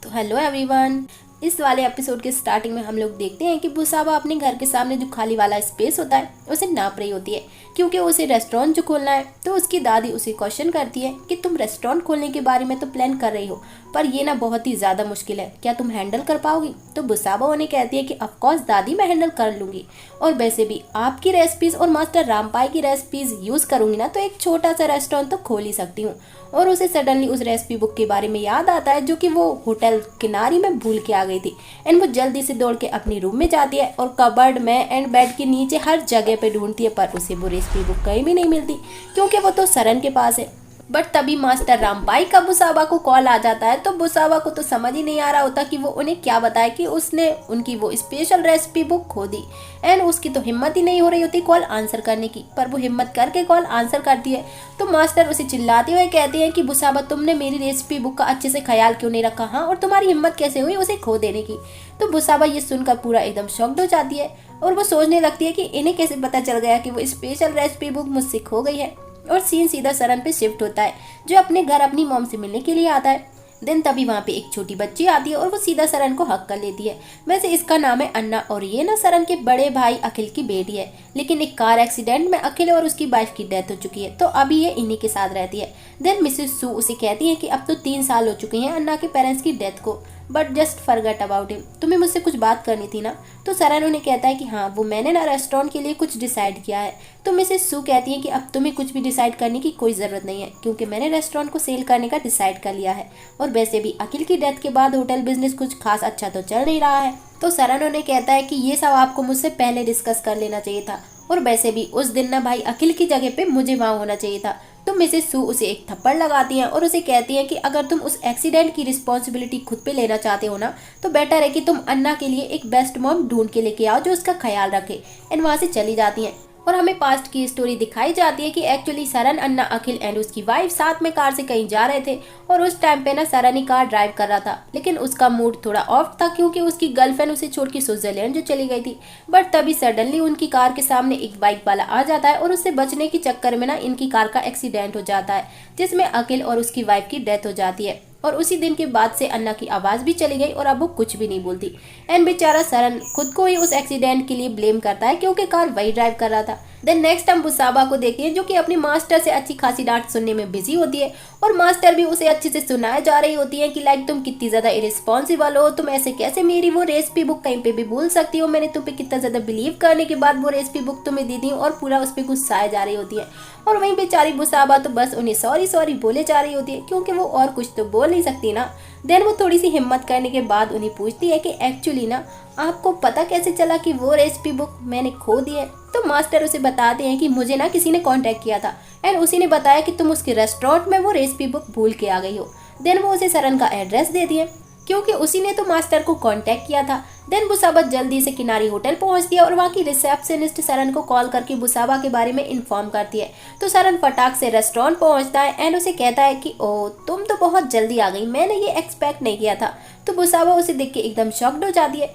तो hello everyone. इस वाले एपिसोड के स्टार्टिंग में हम लोग देखते हैं कि बुसाबा अपने घर के सामने जो खाली वाला स्पेस होता है उसे नाप रही होती है, क्योंकि उसे रेस्टोरेंट जो खोलना है। तो उसकी दादी उसे क्वेश्चन करती है कि तुम रेस्टोरेंट खोलने के बारे में तो प्लान कर रही हो, पर ये ना बहुत ही ज़्यादा मुश्किल है, क्या तुम हैंडल कर पाओगी? तो बुसाबा उन्हें कहती है कि ऑफकोर्स दादी, मैं हैंडल कर लूँगी, और वैसे भी आपकी रेसिपीज़ और मास्टर रामपाई की रेसिपीज़ यूज़ करूँगी ना, तो एक छोटा सा रेस्टोरेंट तो खोल ही सकती हूँ। और उसे सडनली उस रेसिपी बुक के बारे में याद आता है जो कि वो होटल किनारी में भूल के आ गई थी। एंड वो जल्दी से दौड़ के अपनी रूम में जाती है और कबर्ड में एंड बेड के नीचे हर जगह पे ढूंढती है, पर उसे वो रेसिपी बुक कहीं भी नहीं मिलती, क्योंकि वो तो सरन के पास है। बट तभी मास्टर रामपाई का बुसाबा को कॉल आ जाता है। तो बुसाबा को तो समझ ही नहीं आ रहा होता कि वो उन्हें क्या बताए कि उसने उनकी वो स्पेशल रेसिपी बुक खो दी। एंड उसकी तो हिम्मत ही नहीं हो रही होती कॉल आंसर करने की, पर वो हिम्मत करके कॉल आंसर करती है। तो मास्टर उसे चिल्लाते हुए कहते हैं कि बुसाबा, तुमने मेरी रेसिपी बुक का अच्छे से ख्याल क्यों नहीं रखा? हाँ, और तुम्हारी हिम्मत कैसे हुई उसे खो देने की? तो बुसाबा ये सुनकर पूरा एकदम शॉक्ड हो जाती है और वो सोचने लगती है कि इन्हें कैसे पता चल गया कि वो स्पेशल रेसिपी बुक मुझसे खो गई है। और सीन सीधा सरन पे शिफ्ट होता है, जो अपने घर अपनी मॉम से मिलने के लिए आता है। देन तभी वहाँ पे एक छोटी बच्ची आती है और वो सीधा सरन को हक कर लेती है। वैसे इसका नाम है अन्ना, और ये ना सरन के बड़े भाई अखिल की बेटी है, लेकिन एक कार एक्सीडेंट में अखिल और उसकी वाइफ की डेथ हो चुकी है, तो अभी ये इन्हीं के साथ रहती है। देन मिसेस सू उसे कहती है कि अब तो 3 साल हो चुके हैं अन्ना के पेरेंट्स की डेथ को, but just forget about him, तुम्हें मुझसे कुछ बात करनी थी ना? तो सरन उन्हें कहता है कि हाँ, वो मैंने ना रेस्टोरेंट के लिए कुछ डिसाइड किया है। तो मिसेस सू कहती है कि अब तुम्हें कुछ भी डिसाइड करने की कोई ज़रूरत नहीं है, क्योंकि मैंने रेस्टोरेंट को सेल करने का डिसाइड कर लिया है, और वैसे भी अखिल की डेथ के बाद होटल बिजनेस कुछ खास अच्छा तो चल नहीं रहा है। तो सरन उन्हें कहता है कि ये सब आपको मुझसे पहले डिस्कस कर लेना चाहिए था, और वैसे भी उस दिन ना भाई अखिल की जगह पे मुझे वहाँ होना चाहिए था। तो मिसेस सू उसे एक थप्पड़ लगाती हैं और उसे कहती हैं कि अगर तुम उस एक्सीडेंट की रिस्पॉन्सिबिलिटी खुद पे लेना चाहते हो ना, तो बेटर है कि तुम अन्ना के लिए एक बेस्ट मॉम ढूंढ के लेके आओ जो उसका ख्याल रखे। एंड वहाँ से चली जाती हैं और हमें पास्ट की स्टोरी दिखाई जाती है कि actually Saran, Anna, Akhil and उसकी वाइफ साथ में कार से कहीं जा रहे थे, और उस टाइम पे ना सरन ही कार ड्राइव कर रहा था, लेकिन उसका मूड थोड़ा ऑफ था क्योंकि उसकी गर्लफ्रेंड उसे छोड़ के स्विट्जरलैंड जो चली गई थी। बट तभी सडनली उनकी कार के सामने एक बाइक वाला आ जाता है और उससे बचने के चक्कर में ना इनकी कार का एक्सीडेंट हो जाता है, जिसमें अखिल और उसकी वाइफ की डेथ हो जाती है। और उसी दिन के बाद से अन्ना की आवाज़ भी चली गई और अब वो कुछ भी नहीं बोलती। एंड बेचारा सरन खुद को ही उस एक्सीडेंट के लिए ब्लेम करता है, क्योंकि कार वही ड्राइव कर रहा था। देन नेक्स्ट हम बुसाबा को देखते हैं, जो कि अपनी मास्टर से अच्छी खासी डांट सुनने में बिजी होती है, और मास्टर भी उसे अच्छे से सुनाए जा रही होती है कि लाइक तुम कितनी ज़्यादा इरिस्पॉन्सिबल हो, तुम ऐसे कैसे मेरी वो रेसिपी बुक कहीं पे भी भूल सकती हो, मैंने तुम पे कितना ज़्यादा बिलीव करने के बाद वो रेसिपी बुक तुम्हें दी थी, और पूरा उस पर गुस्साए जा रही होती है। और वहीं बेचारी बुसाबा तो बस उन्हें सॉरी सॉरी बोले जा रही होती है, क्योंकि वो और कुछ तो बोल नहीं सकती ना। देन वो थोड़ी सी हिम्मत करने के बाद उन्हें पूछती है कि एक्चुअली ना आपको पता कैसे चला कि वो रेसिपी बुक मैंने खो दी है? तो मास्टर उसे बताते हैं कि मुझे ना किसी ने कांटेक्ट किया था, एंड उसी ने बताया कि तुम उसके रेस्टोरेंट में वो रेसिपी बुक भूल के आ गई हो। देन वो उसे सरन का एड्रेस दे दिए, क्योंकि उसी ने तो मास्टर को कांटेक्ट किया था। देन बुसाबा जल्दी से किनारी होटल पहुंचती है और वहाँ की रिसेप्शनिस्ट सरन को कॉल करके बुसाबा के बारे में इन्फॉर्म करती है। तो सरन फटाक से रेस्टोरेंट पहुंचता है एंड उसे कहता है कि ओ, तुम तो बहुत जल्दी आ गई, मैंने ये एक्सपेक्ट नहीं किया था। तो बुसाबा उसे देख के एकदम शॉक्ड हो जाती है।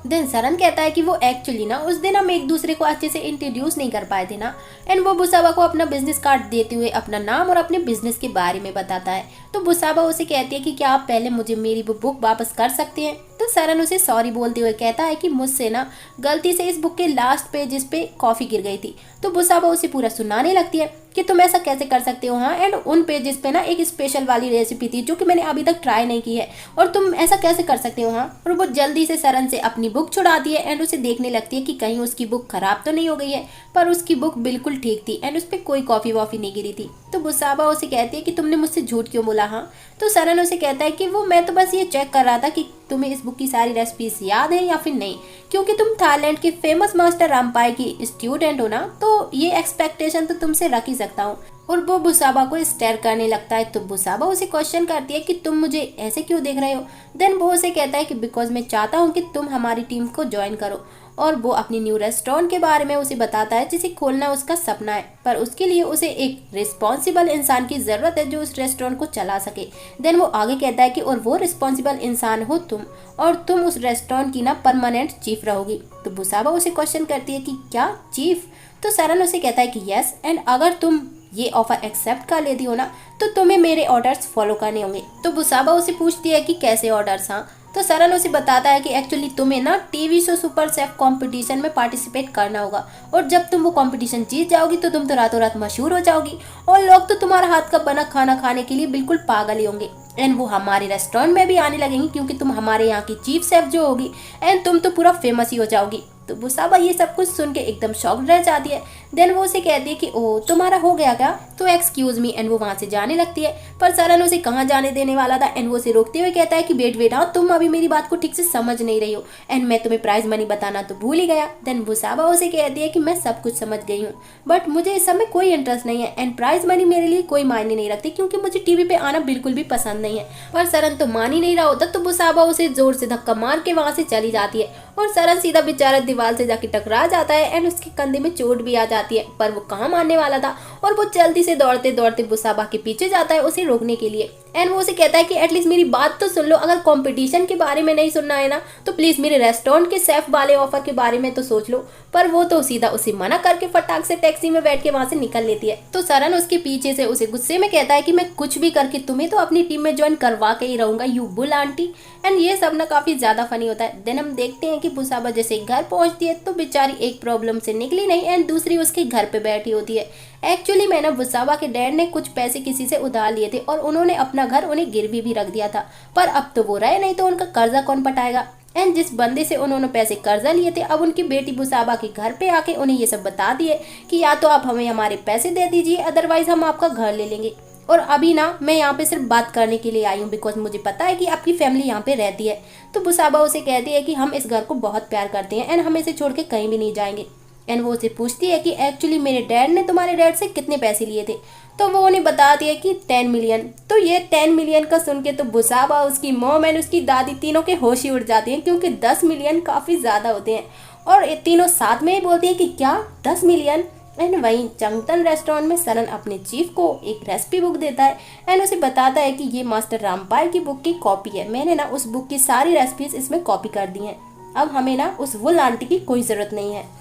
देन सरन कहता है कि वो एक्चुअली ना उस दिन हम एक दूसरे को अच्छे से इंट्रोड्यूस नहीं कर पाए थे ना। एंड वो बुसाबा को अपना बिजनेस कार्ड देते हुए अपना नाम और अपने बिजनेस के बारे में बताता है। तो बुसाबा उसे कहती है कि क्या आप पहले मुझे मेरी वो बुक वापस कर सकते हैं? तो सरन उसे सॉरी बोलते हुए कहता है कि मुझसे ना गलती से इस बुक के लास्ट पेजेस पे कॉफ़ी गिर गई थी। तो बुसाबा उसे पूरा सुनाने लगती है कि तुम ऐसा कैसे कर सकते हो, हाँ, एंड उन पेजेस पे ना एक स्पेशल वाली रेसिपी थी जो कि मैंने अभी तक ट्राई नहीं की है, और तुम ऐसा कैसे कर सकते हो, हाँ। और वो जल्दी से सरन से अपनी बुक छुड़ाती है एंड उसे देखने लगती है कि कहीं उसकी बुक खराब तो नहीं हो गई है, पर उसकी बुक बिल्कुल ठीक थी एंड उस पर कोई कॉफ़ी वॉफ़ी नहीं गिरी थी। तो बुसाबा उसे कहती है कि तुमने मुझसे झूठ क्यों बोला, हाँ। तो सरन उसे कहता है कि वो मैं तो बस ये चेक कर रहा था कि तुम्हें इस बुक की सारी रेसिपीज याद है या फिर नहीं, क्योंकि तुम थाईलैंड के फेमस मास्टर रामपाई की स्टूडेंट हो ना, तो ये एक्सपेक्टेशन तो तुमसे रख ही सकता हूँ। और वो बुसाबा को स्टेयर करने लगता है। तो बुसाबा उसे क्वेश्चन करती है कि तुम मुझे ऐसे क्यों देख रहे हो? देन वो उसे कहता है कि बिकॉज मैं चाहता हूँ कि तुम हमारी टीम को ज्वाइन करो। और वो अपनी न्यू रेस्टोरेंट के बारे में उसे बताता है जिसे खोलना उसका सपना है, पर उसके लिए उसे एक रिस्पॉन्सिबल इंसान की ज़रूरत है जो उस रेस्टोरेंट को चला सके। देन वो आगे कहता है कि और वो रिस्पॉन्सिबल इंसान हो तुम, और तुम उस रेस्टोरेंट की ना परमानेंट चीफ रहोगी। तो बुसाबा उसे क्वेश्चन करती है कि क्या चीफ? तो सरन उसे कहता है कि यस, एंड अगर तुम ये ऑफर एक्सेप्ट कर लेती हो ना, तो तुम्हें मेरे ऑर्डर्स फॉलो करने होंगे। तो बुसाबा उसे पूछती है कि कैसे ऑर्डर्स। हाँ, तो सरन उसे बताता है कि एक्चुअली तुम्हें ना TV show super chef competition में पार्टिसिपेट करना होगा, और जब तुम वो कंपटीशन जीत जाओगी तो तुम तो रातों रात मशहूर हो जाओगी, और लोग तो तुम्हारा हाथ का बना खाना खाने के लिए बिल्कुल पागल ही होंगे। एंड वो हमारे रेस्टोरेंट में भी आने लगेंगी क्योंकि तुम हमारे यहाँ की चीफ शेफ जो होगी, एंड तुम तो पूरा फेमस ही हो जाओगी। तो बुसाबा ये सब कुछ सुन के एकदम शॉक्ड रह जाती है। देन वो उसे कहती है कि ओह तुम्हारा हो गया क्या, तो एक्सक्यूज मी, एंड वो वहाँ से जाने लगती है। पर सरन उसे कहाँ जाने देने वाला था, एंड वो उसे रोकते हुए कहता है कि वेट वेट, हाँ तुम अभी मेरी बात को ठीक से समझ नहीं रही हो, एंड मैं तुम्हें प्राइज मनी बताना तो भूल ही गया। देन बुसाबा उसे कहती है कि मैं सब कुछ समझ गई हूँ, बट मुझे इस समय कोई इंटरेस्ट नहीं है, एंड प्राइज मनी मेरे लिए कोई मायने नहीं रखती क्योंकि मुझे टीवी पे आना बिल्कुल भी पसंद नहीं है। पर सरन तो मान ही नहीं रहा होता, तो बुसाबा उसे जोर से धक्का मार के वहाँ से चली जाती है, और सरन सीधा बेचारा दीवार से जाके टकरा जाता है, एंड उसके कंधे में चोट भी आ जाती है। पर वो कहाँ मानने वाला था, और वो जल्दी से दौड़ते दौड़ते बुसाबा के पीछे जाता है उसे रोकने के लिए। एंड वो उसे कहता है कि एटलीस्ट मेरी बात तो सुन लो, अगर कंपटीशन के बारे में नहीं सुनना है ना, तो प्लीज मेरे रेस्टोरेंट के शेफ वाले ऑफर के बारे में तो सोच लो। पर वो तो सीधा उसे मना करके फटाक से टैक्सी में बैठ के वहां से निकल लेती है। तो सरन उसके पीछे से उसे गुस्से में कहता है कि मैं कुछ भी करके तुम्हें तो अपनी टीम में ज्वाइन करवा के ही रहूंगा, यू बुल आंटी। एंड ये सब ना काफी ज्यादा फनी होता है। देन हम देखते हैं कि बुसाबा जैसे घर पहुंचती है तो बेचारी एक प्रॉब्लम से निकली नहीं, एंड दूसरी उसके घर पे बैठी होती है। एक्चुअली मैं ना बुसाबा के डैड ने कुछ पैसे किसी से उधार लिए थे, और उन्होंने अपना घर उन्हें गिरवी भी रख दिया था, पर अब तो वो रहे नहीं, तो उनका कर्जा कौन पटाएगा। एंड जिस बंदे से उन्होंने पैसे कर्जा लिए थे, अब उनकी बेटी बुसाबा के घर पे आके उन्हें ये सब बता दिए कि या तो आप हमें हमारे पैसे दे दीजिए, अदरवाइज हम आपका घर ले लेंगे। और अभी ना मैं यहाँ पे सिर्फ बात करने के लिए आई हूँ, बिकॉज मुझे पता है कि आपकी फैमिली यहाँ पे रहती है। तो बुसाबा उसे कहती है कि हम इस घर को बहुत प्यार करते हैं, एंड हम इसे छोड़ के कहीं भी नहीं जाएंगे। एंड वो उसे पूछती है कि एक्चुअली मेरे डैड ने तुम्हारे डैड से कितने पैसे लिए थे, तो वो उन्हें बताती है कि 10 मिलियन। तो ये 10 मिलियन का सुन के तो बुसाबा, उसकी मॉम एंड उसकी दादी तीनों के होश ही उड़ जाती हैं, क्योंकि 10 मिलियन काफ़ी ज़्यादा होते हैं। और ये तीनों साथ में ही बोलती है कि क्या 10 मिलियन। एंड वहीं चंगतन रेस्टोरेंट में सरन अपने चीफ को एक रेसिपी बुक देता है, एंड उसे बताता है कि ये मास्टर रामपाल की बुक की कॉपी है, मैंने ना उस बुक की सारी रेसिपीज इसमें कॉपी कर दी हैं, अब हमें ना उस वुल आंटी की कोई ज़रूरत नहीं है।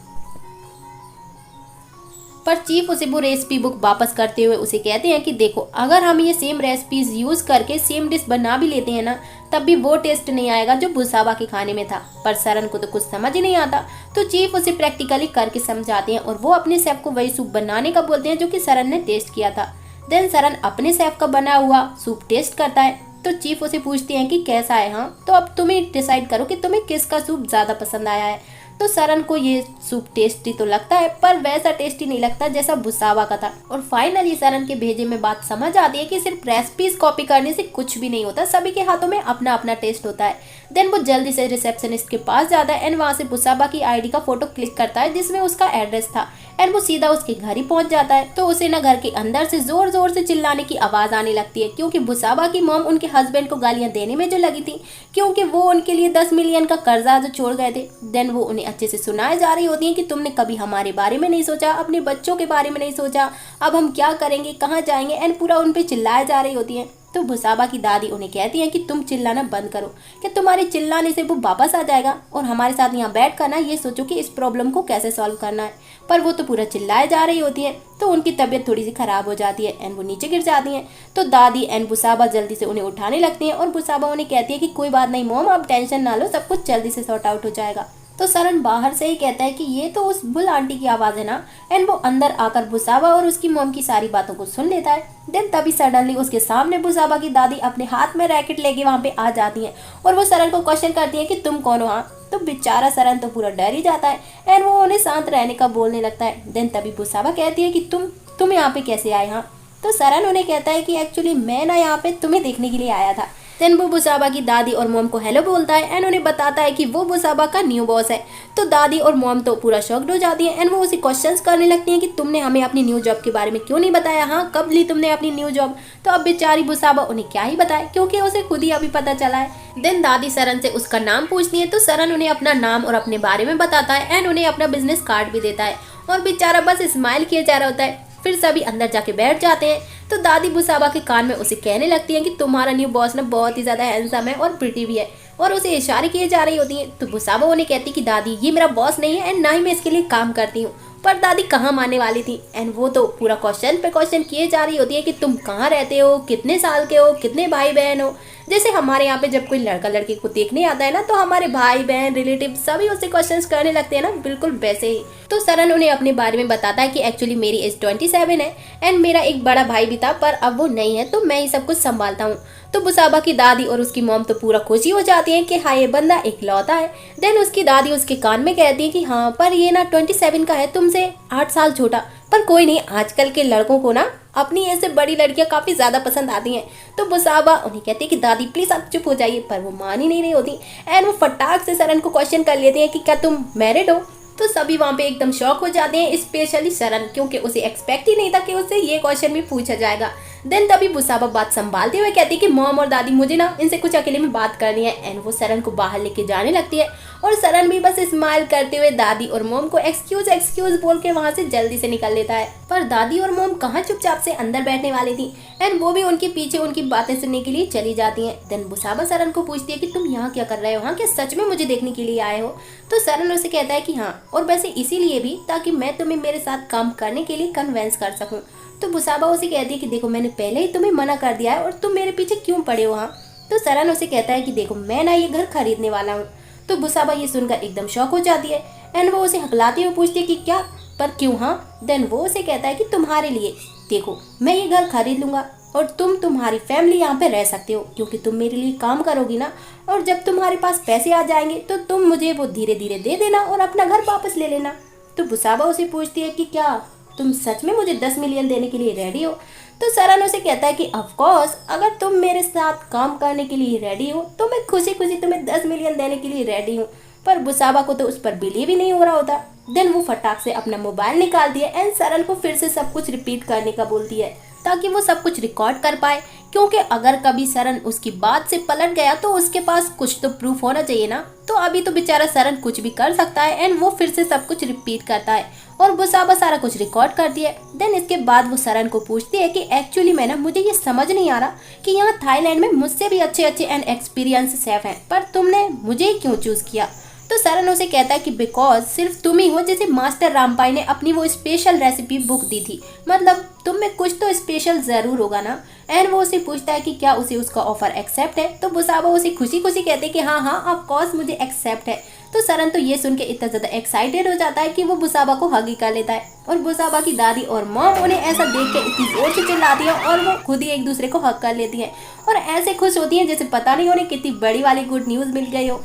पर चीफ उसे वो रेसिपी बुक वापस करते हुए उसे कहते हैं कि देखो, अगर हम ये सेम रेसिपीज यूज़ करके सेम डिश बना भी लेते हैं ना, तब भी वो टेस्ट नहीं आएगा जो बुसाबा के खाने में था। पर सरन को तो कुछ समझ ही नहीं आता, तो चीफ उसे प्रैक्टिकली करके समझाते हैं, और वो अपने शेफ को वही सूप बनाने का बोलते हैं जो कि सरन ने टेस्ट किया था। देन सरन अपने शेफ का बना हुआ सूप टेस्ट करता है, तो चीफ उसे पूछते हैं कि कैसा है। हाँ, तो अब तुम्हें डिसाइड करो कि तुम्हें किसका सूप ज़्यादा पसंद आया है। तो सरन को ये सूप टेस्टी तो लगता है, पर वैसा टेस्टी नहीं लगता जैसा बुसाबा का था। और फाइनली सरन के भेजे में बात समझ आती है कि सिर्फ रेसिपीज कॉपी करने से कुछ भी नहीं होता, सभी के हाथों में अपना अपना टेस्ट होता है। देन वो जल्दी से रिसेप्शनिस्ट के पास जाता है, एंड वहाँ से बुसाबा की आईडी का फोटो क्लिक करता है जिसमें उसका एड्रेस था, एंड वो सीधा उसके घर ही पहुंच जाता है। तो उसे ना घर के अंदर से जोर जोर से चिल्लाने की आवाज आने लगती है, क्योंकि बुसाबा की मॉम उनके हस्बैंड को गालियां देने में जो लगी थी, क्योंकि वो उनके लिए 10 मिलियन का कर्जा जो छोड़ गए थे। देन वो उन्हें अच्छे से सुनाए जा रही होती है कि तुमने कभी हमारे बारे में नहीं सोचा, अपने बच्चों के बारे में नहीं सोचा, अब हम क्या करेंगे, कहाँ जाएंगे, एंड पूरा उन पे चिल्लाए जा रही होती है। तो बुसाबा की दादी उन्हें कहती है कि तुम चिल्लाना बंद करो, कि तुम्हारे चिल्लाने से वो वापस आ जाएगा, और हमारे साथ यहाँ बैठ कर ना ये सोचो कि इस प्रॉब्लम को कैसे सॉल्व करना है। पर वो तो पूरा चिल्लाए जा रही होती है, तो उनकी तबीयत थोड़ी सी खराब हो जाती है, एंड वो नीचे गिर जाती हैं। तो दादी एंड बुसाबा जल्दी से उन्हें उठाने लगती हैं, और बुसाबा उन्हें कहती है कि कोई बात नहीं मॉम, आप टेंशन ना लो, सब कुछ जल्दी से सॉर्ट आउट हो जाएगा। तो सरन बाहर से ही कहता है कि ये तो उस बुल आंटी की आवाज़ है ना, एंड वो अंदर आकर बुसाबा और उसकी मॉम की सारी बातों को सुन लेता है। देन तभी सडनली उसके सामने बुसाबा की दादी अपने हाथ में रैकेट लेके वहाँ पे आ जाती हैं, और वो सरन को क्वेश्चन करती है कि तुम कौन हो। हाँ, तो बेचारा सरन तो पूरा डर ही जाता है, एंड वो उन्हें शांत रहने का बोलने लगता है। देन तभी बुसाबा कहती है कि तुम यहाँ पे कैसे आए। हाँ, तो सरन उन्हें कहता है कि एक्चुअली मैं ना यहाँ पे तुम्हें देखने के लिए आया था। देन वो बुसाबा की दादी और मॉम को हेलो बोलता है, एंड उन्हें बताता है कि वो बुसाबा का न्यू बॉस है। तो दादी और मॉम तो पूरा शॉक्ड हो जाती है, एंड वो उसे क्वेश्चंस करने लगती हैं कि तुमने हमें अपनी न्यू जॉब के बारे में क्यों नहीं बताया। हाँ, कब ली तुमने अपनी न्यू जॉब। तो अब बेचारी बुसाबा उन्हें क्या ही बताए, क्योंकि उसे खुद ही अभी पता चला है। देन दादी सरन से उसका नाम पूछती है, तो सरन उन्हें अपना नाम और अपने बारे में बताता है, एंड उन्हें अपना बिजनेस कार्ड भी देता है, और बेचारा बस स्माइल किया जा रहा होता है। फिर सभी अंदर जाके बैठ जाते हैं। तो दादी बुसाबा के कान में उसे कहने लगती है कि तुम्हारा न्यू बॉस ना बहुत ही ज्यादा हैंडसम है और प्रिटी भी है, और उसे इशारे किए जा रही होती हैं। तो बुसाबा उन्हें कहती कि दादी ये मेरा बॉस नहीं है, एंड ना ही मैं इसके लिए काम करती हूँ, पर दादी कहाँ मानने वाली थी। एंड वो तो पूरा क्वेश्चन पे क्वेश्चन किए जा रही होती है कि तुम कहाँ रहते हो, कितने साल के हो, कितने भाई बहन हो। जैसे हमारे यहाँ पे जब कोई लड़का लड़की को देखने आता है ना, तो हमारे भाई बहन रिलेटिव सभी उससे क्वेश्चंस करने लगते हैं ना, बिल्कुल वैसे ही। तो सरन उन्हें अपने बारे में बताता है कि एक्चुअली मेरी एज 27 है एंड मेरा एक बड़ा भाई भी था, पर अब वो नहीं है, तो मैं ही सब कुछ संभालता हूँ। तो बुसाबा की दादी और उसकी मॉम तो पूरा खुशी हो जाती है कि हाँ ये बंदा इकलौता है। देन उसकी दादी उसके कान में कहती है कि हाँ पर ये ना 27 का है, तुमसे 8 साल छोटा। पर कोई नहीं, आजकल के लड़कों को ना अपनी ऐसे बड़ी लड़कियां काफी ज्यादा पसंद आती हैं। तो बुसाबा उन्हें कहती है कि दादी प्लीज आप चुप हो जाइए, पर वो मान ही नहीं रही होती। एंड वो फटाक से सरन को क्वेश्चन कर लेती है कि क्या तुम मैरिड हो। तो सभी वहाँ पे एकदम शॉक हो जाते हैं, स्पेशली सरन, क्योंकि उसे एक्सपेक्ट ही नहीं था कि उससे ये क्वेश्चन भी पूछा जाएगा। देन तभी बुसाबा बात संभालते हुए कहती है कि मॉम और दादी मुझे ना इनसे कुछ अकेले में बात करनी है। एंड वो सरन को बाहर लेके जाने लगती है और सरन भी बस स्माइल करते हुए दादी और मॉम को एक्सक्यूज एक्सक्यूज बोल के वहाँ से जल्दी से निकल लेता है। पर दादी और मॉम कहाँ चुपचाप से अंदर बैठने वाली थी एंड वो भी उनके पीछे उनकी बातें सुनने के लिए चली जाती हैं। देन बुसाबा सरन को पूछती है कि तुम यहाँ क्या कर रहे हो, हाँ क्या सच में मुझे देखने के लिए आए हो। तो सरन उसे कहता है कि हाँ, और वैसे इसीलिए भी ताकि मैं तुम्हें मेरे साथ काम करने के लिए कन्वेंस कर सकूं। तो बुसाबा उसे कहती है कि देखो मैंने पहले ही तुम्हें मना कर दिया है और तुम मेरे पीछे क्यों पड़े हो। हाँ, तो सरन उसे कहता है कि देखो मैं ना ये घर खरीदने वाला हूँ। तो बुसाबा ये सुनकर एकदम शॉक हो जाती है एंड वो उसे हकलाती हुए पूछती है कि क्या, पर क्यों। हाँ, देन वो उसे कहता है कि तुम्हारे लिए, देखो मैं ये घर खरीद लूंगा और तुम्हारी फैमिली यहाँ पे रह सकते हो, क्योंकि तुम मेरे लिए काम करोगी ना, और जब तुम्हारे पास पैसे आ जाएंगे तो तुम मुझे वो धीरे धीरे दे देना और अपना घर वापस ले लेना। तो बुसाबा उसे पूछती है कि क्या तुम सच में मुझे 10 मिलियन देने के लिए रेडी हो। तो सरन उसे कहता है कि ऑफ कोर्स, अगर तुम मेरे साथ काम करने के लिए रेडी हो तो मैं खुशी खुशी तुम्हें 10 मिलियन देने के लिए रेडी हूँ। पर बुसाबा को तो उस पर बिलीव ही नहीं हो रहा होता। देन वो फटाक से अपना मोबाइल निकालती है एंड सरन को फिर से सब कुछ रिपीट करने का बोलती है ताकि वो सब कुछ रिकॉर्ड कर पाए, क्योंकि अगर कभी सरन उसकी बात से पलट गया तो उसके पास कुछ तो प्रूफ होना चाहिए ना। तो अभी तो बेचारा सरन कुछ भी कर सकता है एंड वो फिर से सब कुछ रिपीट करता है और बुसाबा सारा कुछ रिकॉर्ड करती है। देन इसके बाद वो सरन को पूछती है कि एक्चुअली मैं ना, मुझे ये समझ नहीं आ रहा कि यहाँ थाईलैंड में मुझसे भी अच्छे अच्छे एंड एक्सपीरियंस शेफ हैं, पर तुमने मुझे क्यों चूज किया। तो सरन उसे कहता है कि बिकॉज सिर्फ तुम ही हो जिसे मास्टर रामपाई ने अपनी वो स्पेशल रेसिपी बुक दी थी, मतलब तुम में कुछ तो स्पेशल जरूर होगा ना। एंड वो उसे पूछता है कि क्या उसे उसका ऑफर एक्सेप्ट है। तो बुसाबा उसे खुशी खुशी कहते हैं कि हाँ हाँ ऑफ कोर्स मुझे एक्सेप्ट है। तो सरन तो ये सुन के इतना ज्यादा एक्साइटेड हो जाता है कि वो बुसाबा को हग ही कर लेता है और बुसाबा की दादी और मॉम उन्हें ऐसा देख के इतनी जोर से चिल्लाती है और वो खुद ही एक दूसरे को हग कर लेती है और ऐसे खुश होती है जैसे पता नहीं उन्हें कितनी बड़ी वाली गुड न्यूज मिल गई हो।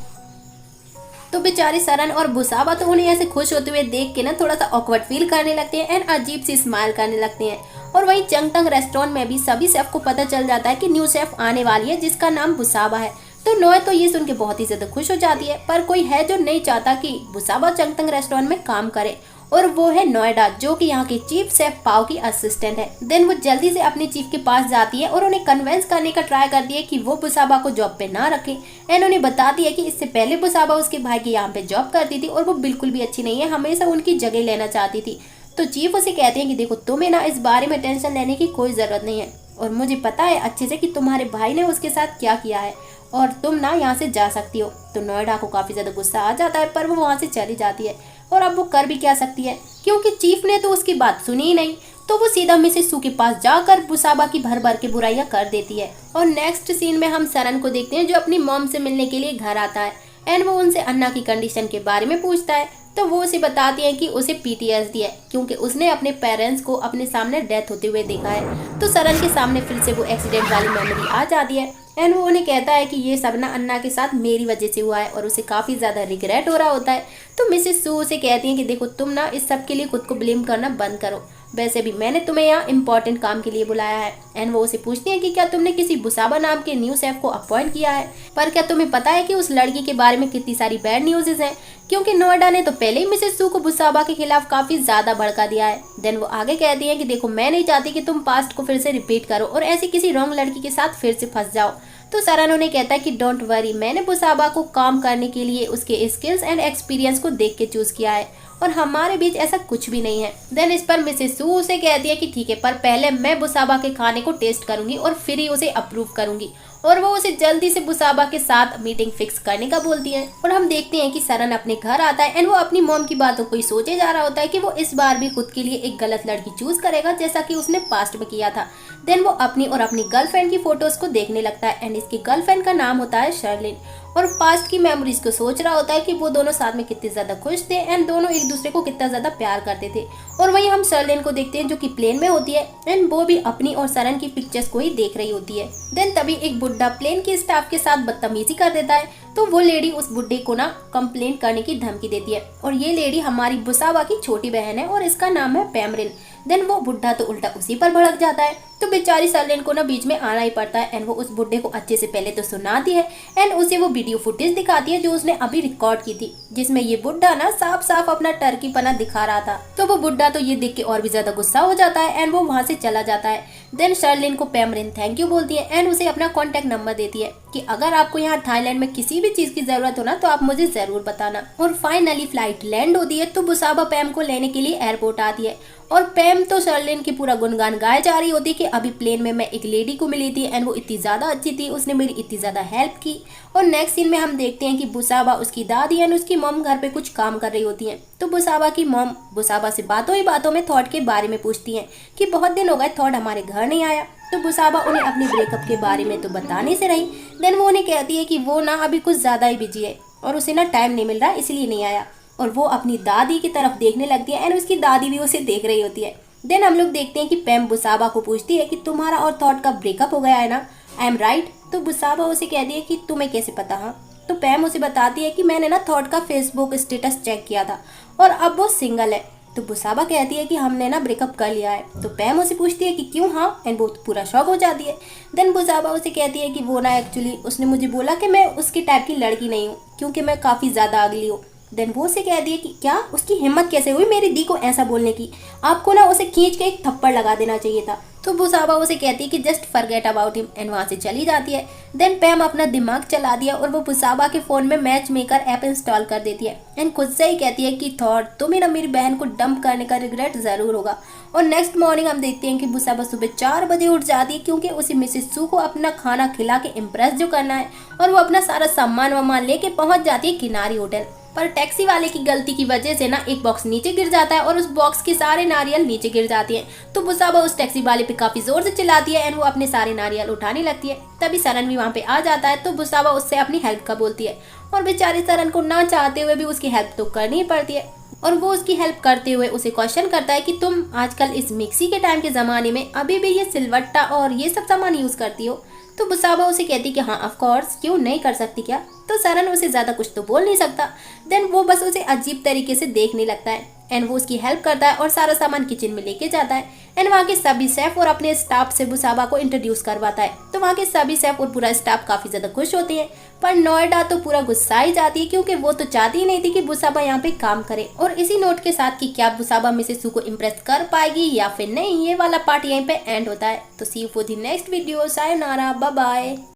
तो बेचारे सरन और बुसाबा तो उन्हें ऐसे खुश होते हुए देख के ना थोड़ा सा ऑकवर्ड फील करने लगते हैं एंड अजीब सी स्माइल करने लगते हैं। और वहीं चंगतंग रेस्टोरेंट में भी सभी शेफ को पता चल जाता है कि न्यू शेफ आने वाली है जिसका नाम बुसाबा है। तो नोए तो ये सुन के बहुत ही ज्यादा खुश हो जाती है, पर कोई है जो नहीं चाहता कि बुसाबा चंगतंग रेस्टोरेंट में काम करे, और वो है नोएडा, जो कि यहाँ की चीफ शेफ पाओ की असिस्टेंट है। देन वो जल्दी से अपने चीफ के पास जाती है और उन्हें कन्विंस करने का ट्राई करती है कि वो बुसाबा को जॉब पे ना रखे एंड उन्हें बताती है कि इससे पहले बुसाबा उसके भाई के यहाँ पे जॉब करती थी और वो बिल्कुल भी अच्छी नहीं है, हमेशा उनकी जगह लेना चाहती थी। तो चीफ उसे कहते हैं कि देखो तुम्हें ना इस बारे में टेंशन लेने की कोई जरूरत नहीं है और मुझे पता है अच्छे से कि तुम्हारे भाई ने उसके साथ क्या किया है और तुम ना यहाँ से जा सकती हो। तो नोएडा को काफी ज्यादा गुस्सा आ जाता है, पर वो वहाँ से चली जाती है और अब वो कर भी क्या सकती है, क्योंकि चीफ ने तो उसकी बात सुनी ही नहीं। तो वो सीधा मिसेस सू के पास जाकर बुसाबा की भर भर के बुराइयां कर देती है। और नेक्स्ट सीन में हम सरन को देखते हैं जो अपनी मॉम से मिलने के लिए घर आता है एंड वो उनसे अन्ना की कंडीशन के बारे में पूछता है। तो वो उसे बताती है कि उसे PTSD है, क्योंकि उसने अपने पेरेंट्स को अपने सामने डेथ होते हुए देखा है। तो सरन के सामने फिर से वो एक्सीडेंट वाली मेमोरी आ जाती है एंड वो उन्हें कहता है कि ये सब ना अन्ना के साथ मेरी वजह से हुआ है और उसे काफ़ी ज़्यादा रिग्रेट हो रहा होता है। तो मिसेस सू उसे कहती हैं कि देखो तुम ना इस सब के लिए खुद को ब्लेम करना बंद करो, वैसे भी मैंने तुम्हें यहाँ इम्पोर्टेंट काम के लिए बुलाया है। एंड वो उसे पूछती है कि क्या तुमने किसी बुसाबा नाम के न्यू शेफ को अपॉइंट किया है, पर क्या तुम्हें पता है कि उस लड़की के बारे में कितनी सारी बैड न्यूज़ हैं, क्योंकि नोएडा ने तो पहले ही मिसेस सू को बुसाबा के खिलाफ काफ़ी ज़्यादा भड़का दिया है। देन वो आगे कहती है कि देखो मैं नहीं चाहती कि तुम पास्ट को फिर से रिपीट करो और ऐसी किसी रॉन्ग लड़की के साथ फिर से फंस जाओ। तो सरन उन्हें कहता है कि डोंट वरी, मैंने बुसाबा को काम करने के लिए उसके स्किल्स एंड एक्सपीरियंस को देख के चूज किया है और हमारे बीच ऐसा कुछ भी नहीं है। देन इस पर मिसेस सू उसे कहती है कि ठीक है, पर पहले मैं बुसाबा के खाने को टेस्ट करूंगी और फिर ही उसे अप्रूव करूंगी। और वो उसे जल्दी से बुसाबा के साथ मीटिंग फिक्स करने का बोलती है। और हम देखते हैं कि सरन अपने घर आता है एंड वो अपनी मॉम की बातों को ही सोचे जा रहा होता है कि वो इस बार भी खुद के लिए एक गलत लड़की चूज करेगा, जैसा कि उसने पास्ट में किया था। देन वो अपनी और अपनी गर्लफ्रेंड की फोटोज को देखने लगता है एंड इसकी गर्लफ्रेंड का नाम होता है शर्लिन। और पास्ट की मेमोरीज को सोच रहा होता है कि वो दोनों साथ में कितने ज्यादा खुश थे एंड दोनों एक दूसरे को कितना ज्यादा प्यार करते थे। और वहीं हम शर्लिन को देखते हैं जो कि प्लेन में होती है एंड वो भी अपनी और सरन की पिक्चर्स को ही देख रही होती है। देन तभी एक बुड्ढा प्लेन के स्टाफ के साथ बदतमीजी कर देता है, तो वो लेडी उस बुड्ढे को ना कंप्लेंट करने की धमकी देती है। और ये लेडी हमारी बुसाबा की छोटी बहन है और इसका नाम है पैमरिन। देन वो बुड्ढा तो उल्टा उसी पर भड़क जाता है, तो बेचारी शर्लिन को ना बीच में आना ही पड़ता है एंड वो उस बुड्ढे को अच्छे से पहले तो सुनाती है एंड उसे वो वीडियो फुटेज दिखाती है जो उसने अभी रिकॉर्ड की थी, जिसमें ये बुड्ढा ना साफ साफ अपना टर्की पना दिखा रहा था। तो वो बुड्ढा तो ये देख के और भी ज्यादा गुस्सा हो जाता है एंड वो वहाँ से चला जाता है। देन शर्लिन को पैमरिन थैंक यू बोलती है एंड उसे अपना कॉन्टेक्ट नंबर देती है कि अगर आपको यहाँ थाईलैंड में किसी भी चीज की जरूरत हो ना तो आप मुझे जरूर बताना। और फाइनली फ्लाइट लैंड होती है, तो बुसाबा पैम को लेने के लिए एयरपोर्ट आती है और पैम तो शर्लिन की पूरा गुणगान गाए जा रही होती है कि अभी प्लेन में मैं एक लेडी को मिली थी एंड वो इतनी ज्यादा अच्छी थी, उसने मेरी इतनी ज्यादा हेल्प की। और नेक्स्ट सीन में हम देखते हैं कि बुसाबा, उसकी दादी एंड उसकी मॉम घर पे कुछ काम कर रही होती हैं। तो बुसाबा की मॉम बुसाबा से बातों ही बातों में थॉट के बारे में पूछती हैं कि बहुत दिन हो गए थॉट हमारे घर नहीं आया। तो बुसाबा उन्हें अपने ब्रेकअप के बारे में तो बताने से रही। देन वो उन्हें कहती है कि वो ना अभी कुछ ज्यादा ही बिजी है और उसे ना टाइम नहीं मिल रहा इसलिए नहीं आया। और वो अपनी दादी की तरफ देखने लगती है एंड उसकी दादी भी उसे देख रही होती है। देन हम लोग देखते हैं कि पैम बुसाबा को पूछती है कि तुम्हारा और थॉट का ब्रेकअप हो गया है ना, आई एम राइट। तो बुसाबा उसे कहती है कि तुम्हें कैसे पता। हाँ, तो पैम उसे बताती है कि मैंने ना थॉट का फेसबुक स्टेटस चेक किया था और अब वो सिंगल है। तो बुसाबा कहती है कि हमने ना ब्रेकअप कर लिया है। तो पैम उसे पूछती है कि क्यों। हाँ, एंड वो पूरा शॉक हो जाती है। देन बुसाबा उसे कहती है कि वो ना एक्चुअली उसने मुझे बोला कि मैं उसके टाइप की लड़की नहीं हूँ क्योंकि मैं काफ़ी ज़्यादा अगली हूँ। देन वो उसे कहती है कि क्या, उसकी हिम्मत कैसे हुई मेरी दी को ऐसा बोलने की, आपको ना उसे खींच के एक थप्पड़ लगा देना चाहिए था। तो बुसाबा उसे कहती है कि just forget about him and वहाँ से चली जाती है। देन पैम अपना दिमाग चला दिया और वो बुसाबा के फोन में मैच मेकर ऐप इंस्टॉल कर देती है एंड खुद से ही कहती है कि थॉट तुम्हें ना मेरी बहन को डंप करने का रिग्रेट जरूर होगा। और नेक्स्ट मॉर्निंग हम देखते हैं कि बुसाबा सुबह 4 बजे उठ जाती है क्योंकि उसे मिसेस सू को अपना खाना खिला के इम्प्रेस जो करना है। और वो अपना सारा सामान वामान लेके पहुंच जाती है किनारी होटल पर। टैक्सी वाले की गलती की वजह से ना एक बॉक्स नीचे गिर जाता है और उस बॉक्स के सारे नारियल नीचे गिर जाती हैं। तो बुसाबा उस टैक्सी वाले पे काफी जोर से चिल्लाती है एंड वो अपने सारे नारियल उठाने लगती है। तभी सरन भी वहाँ पे आ जाता है, तो बुसाबा उससे अपनी हेल्प का बोलती है और बेचारी सरन को ना चाहते हुए भी उसकी हेल्प तो करनी ही पड़ती है। और वो उसकी हेल्प करते हुए उसे क्वेश्चन करता है कि तुम आजकल इस मिक्सी के टाइम के जमाने में अभी भी ये सिलवट्टा और ये सब सामान यूज करती हो। तो बुसाबा उसे कहती कि हाँ ऑफ कोर्स, क्यों नहीं कर सकती क्या। तो सरन उसे ज्यादा कुछ तो बोल नहीं सकता। देन वो बस उसे अजीब तरीके से देखने लगता है एंड वो उसकी हेल्प करता है और सारा सामान किचन में लेके जाता है एंड वहाँ के सभी शेफ और अपने स्टाफ से बुसाबा को इंट्रोड्यूस करवाता है। तो वहाँ के सभी शेफ और पूरा स्टाफ काफी ज्यादा खुश होते हैं, पर नोएडा तो पूरा गुस्सा ही जाती है क्योंकि वो तो चाहती ही नहीं थी कि बुसाबा यहाँ पे काम करे। और इसी नोट के साथ कि क्या बुसाबा मिसेस सू को इम्प्रेस कर पाएगी या फिर नहीं, ये वाला पार्ट यहीं पे एंड होता है। तो see you for the next video, सायोनारा, बाय बाय।